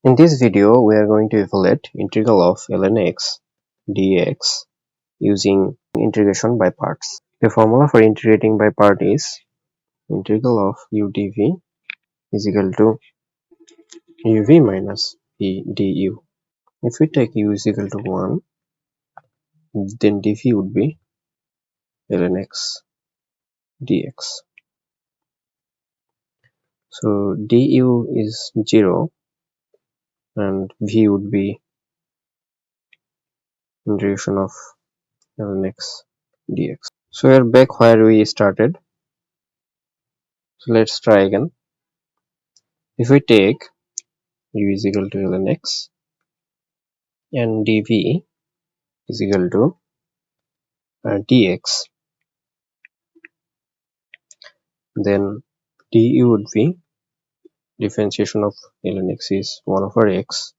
In this video, we are going to evaluate integral of ln x dx using integration by parts. The formula for integrating by part is integral of u dv is equal to uv minus v du. If we take u is equal to 1, then dv would be ln x dx. So du is 0 and v would be integration of ln x dx. So we are back where we started. So let's try again. If we take u is equal to ln x and dv is equal to dx, then du would be differentiation of ln x is 1 over x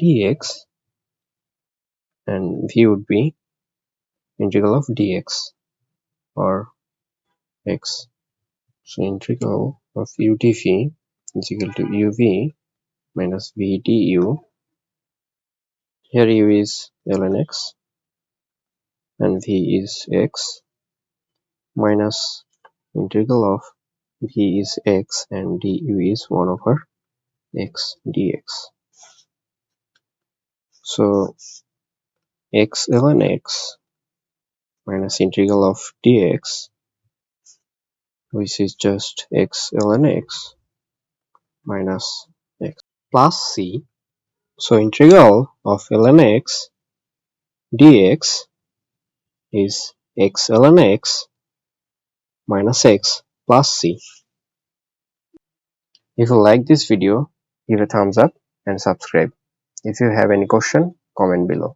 dx, and v would be integral of dx or x. So integral of u dv is equal to uv minus v du. Here u is ln x and v is x minus integral of v is x and du is 1 over x dx. So x ln x minus integral of dx, which is just x ln x minus x plus c. So integral of ln x dx is x ln x minus x plus c. If you like this video, give a thumbs up and subscribe. If you have any question, comment below.